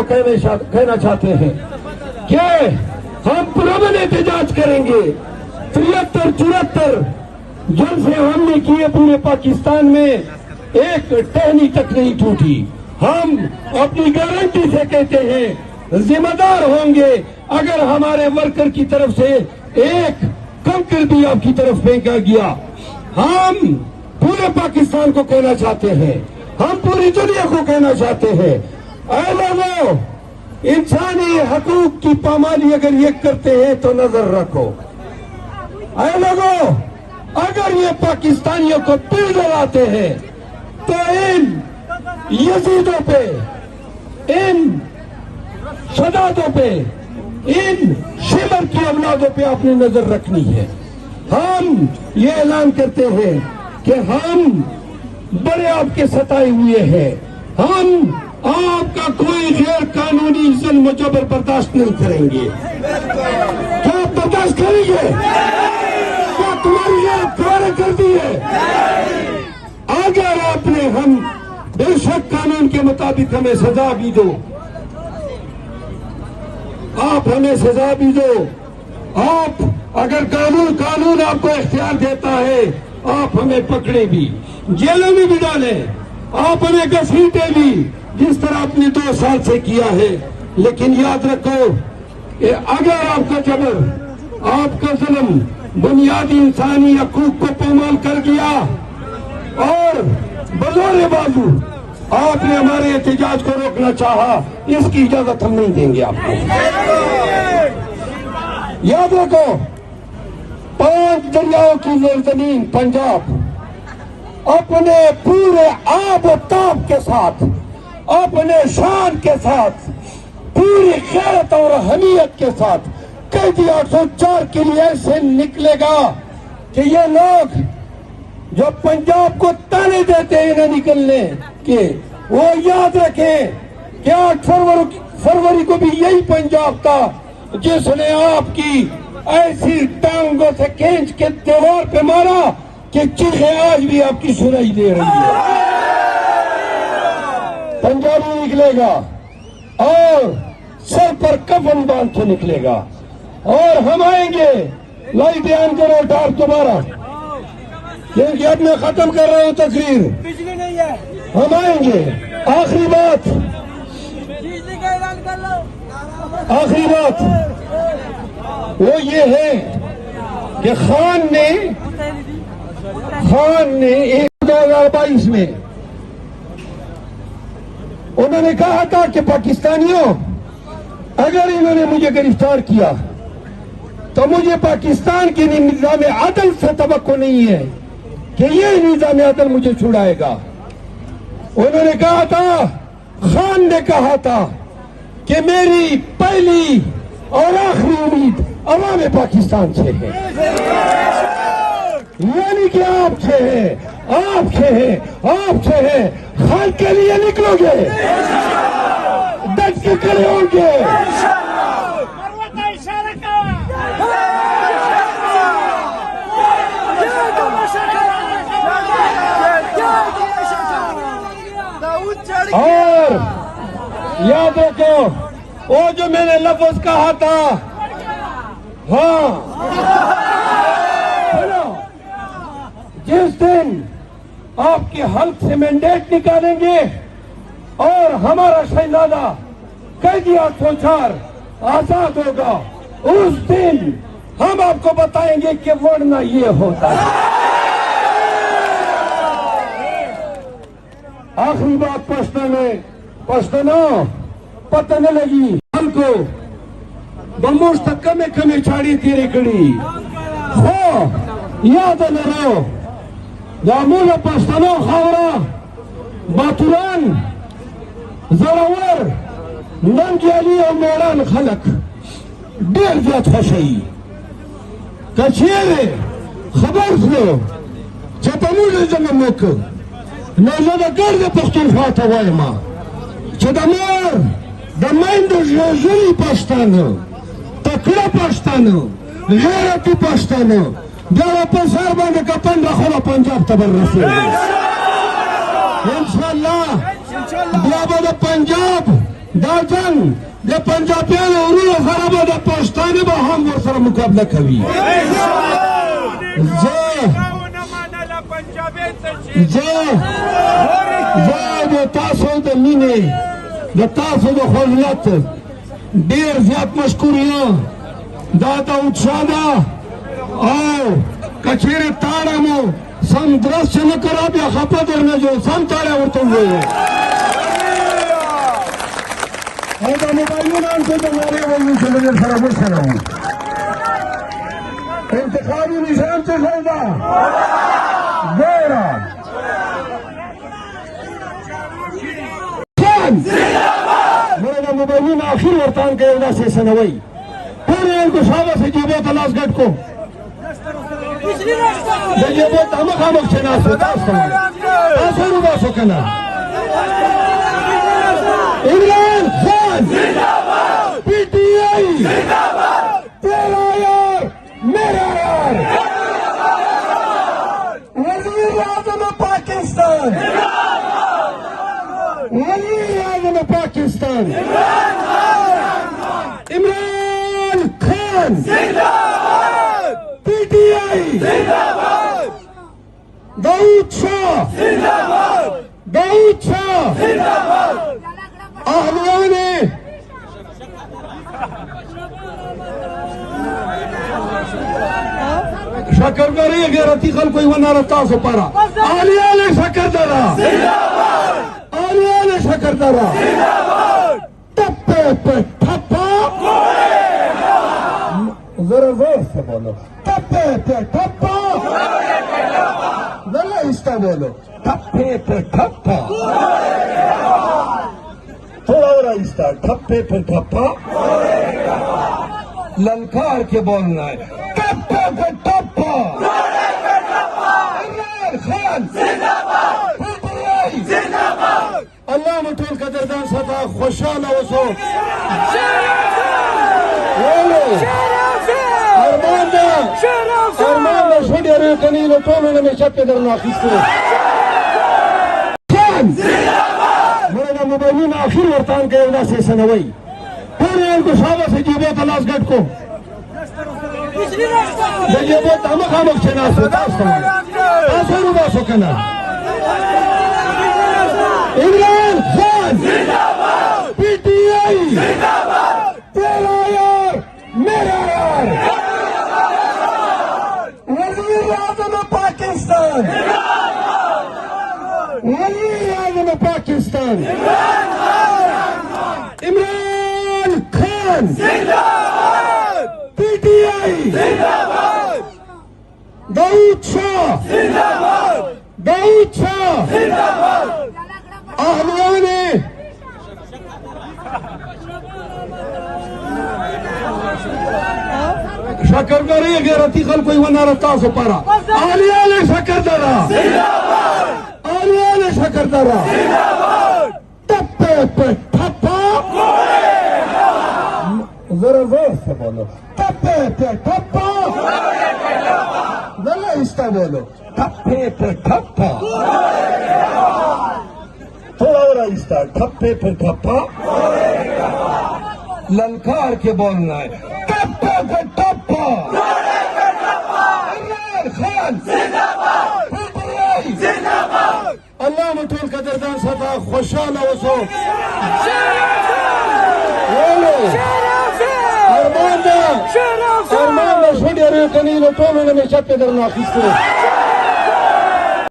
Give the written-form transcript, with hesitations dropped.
कहना चाहते हैं कि हम पुरअमन एहतजाज करेंगे। 73-74 जलसे हमने किए पूरे पाकिस्तान में, एक टहनी तक नहीं टूटी। हम अपनी गारंटी से कहते हैं जिम्मेदार होंगे अगर हमारे वर्कर की तरफ से एक कंकर भी आपकी तरफ फेंका गया। हम पूरे पाकिस्तान को कहना चाहते हैं, हम पूरी दुनिया को कहना चाहते हैं, ऐ लोगों, इंसानी हकूक की पामाली अगर ये करते हैं तो नजर रखो। ऐ लोगों, अगर ये पाकिस्तानियों को पीड़ दिलाते हैं तो इन यजीदों पे, इन शदादों पे, इन शिमर की औलादों पे आपने नजर रखनी है। हम ये ऐलान करते हैं कि हम बड़े आपके सताए हुए हैं। हम आपका कोई गैर कानूनी जुल्म जबर बर्दाश्त नहीं करेंगे। क्या आप बर्दाश्त करेंगे? क्या तुम्हारी ये कार्य कर दी है? अगर आपने, हम बेशक कानून के मुताबिक हमें सजा भी दो, आप हमें सजा भी दो। आप अगर कानून आपको इख्तियार देता है, आप हमें पकड़े भी, जेलों में भी डालें, आप हमें घसीटे भी, जिस तरह आपने 2 साल से किया है। लेकिन याद रखो, अगर आपका जबर, आपका जुल्म बुनियादी इंसानी हकूक को पामाल कर गया और बजोरे बाजू आपने हमारे एहतजाज को रोकना चाहा, इसकी इजाजत हम नहीं देंगे आपको। याद रखो, 5 दरियाओं की ज़मीन पंजाब अपने पूरे आब और ताब के साथ, अपने शान के साथ, पूरी गैरत और हमीयत के साथ कैदी 804 के लिए ऐसे निकलेगा कि ये लोग जो पंजाब को ताने देते हैं न निकलने के, वो याद रखें कि 8 फरवरी को भी यही पंजाब था जिसने आपकी ऐसी टांगों से खींच के दीवार पे मारा कि चीखें आज भी आपकी सुनाई दे रही है। पंजाबी निकलेगा और सर पर कफन बांध के निकलेगा, और हम आएंगे। लाइट ऑन करो टार दोबारा, क्योंकि अब मैं खत्म कर रहा हूं तकरीर। बिजली नहीं है, हम आएंगे। आखिरी बात, आखिरी बात वो ये है कि खान ने 2022 में उन्होंने कहा था कि पाकिस्तानियों, अगर इन्होंने मुझे गिरफ्तार किया तो मुझे पाकिस्तान के निज़ाम अदल से तवक्को नहीं है कि ये निज़ाम अदल मुझे छुड़ाएगा। उन्होंने कहा था, खान ने कहा था कि मेरी पहली और आखिरी उम्मीद अवाम पाकिस्तान से है, यानी कि आपसे है, आपसे है, आपसे है। खान के लिए निकलोगे, डट के खड़े होंगे। और याद रखो, वो जो मैंने लफ्ज कहा था, हाँ, जिस दिन आपके हल्क से मैंडेट निकालेंगे और हमारा शहजादा कैदी 804 आजाद होगा, उस दिन हम आपको बताएंगे कि वरना ये होता है। आखिरी बात पश्तनो पता न लगी हमको बमोश तक कमे छाड़ी तेरे कड़ी हो याद न रहो जामुल पश्तनो खावरा बातुरान जरावर नंगी और मेड़ान खलक डेर जात हशई कचेरे खबर लो चतमुल जंगमुक नजर कर दे पख्तूनख्वा तवायमा चदमर दमाइंद जरी पश्तानो तकड़ा पश्तानो गैरती पश्तानो जरा पसार बांधे कपन रखोला पंजाब तबर रसूल इंशाअल्लाह बियाबद पंजाब دا جنگ د پنجابیانو ورونو سره به د پښتانه به هم ورسره مقابله کوي. زه د تاسو د مینې د تاسو د خلوت ډېر زیات مشکور یم. دا داود شاه ده او که چېرې تاړه مو سمدرست چې نه کړه بیا خفه درنه جوړ سم تاړه ورته ووایه. او دا موبایلونه هم څه د نارې وایي چې له دې سره ورسره وو. انتخابي نظام څه شی ده؟ ګوره مړه دا موبایلونه اخر ورتان کوي داسې څه نه وایي. ټول خلکو شابه سه جیبو ته لاس ګډ کو د جیبو ته مخامخ کېناستو. تاسو تاسو وباسو که نه؟ Imran Khan P T I تیرا یار میرا یار وزیر اعظم پاکستان وزیر اعظم Pakistan Imran Khan P T I Dawood Shah Dawood Shah اهلیان شکردری غیرتی خلکو یې وناره تاسو پاره اهلیان شکردره اهلیان شکردره ټپه په ټپه ذرا زور سے بولو ټپه په ټپه ذرا ایستا بولو ټپه په ټپه थोड़ा और आहिस्ता ठप्पे पे ठप्पा ललकार के बोलना है ठप्पे पे ठप्पा इमरान खान अल्लाह मटोल कदरदान सदा खुशहाल ओसो अरमान छोड़े रे कनी लो टोलो ने में चप्पे दरना खिस्ते مړه دا موبایلونه اخر ورتان کوي داسې څه نه وایي. ټول خلکو شابه سه جیبو ته لاس ګډ کو د جیبو ته مخامخ کېناستو. تاسو وباسو که نه؟ Imran Khan P T I تیرا یار میرا یار وزیر اعظم پاکستان وزیر اعظم Pakistan Imran Khan P T I Dawood Shah Dawood Shah اهلیان شکردری غیرتی خلکو یې وناره تاسو پاره اهلیان شکردره اهلیان شکردره ټپه په ټپه ذرا زور سے بولو ټپه په ټپه ذرا ایستا بولو ټپه په ټپه थोड़ा और आहिस्ता ठप्पे पे ठप्पा ललकार के बोलना है ठप्पे पे ठप्पा इमरान खान अल्लाह मटोल कदरदान सदा खुशहाल ओसो अरमान छोड़े रे कनी लो टोलो ने में चप्पे दरना खिस्ते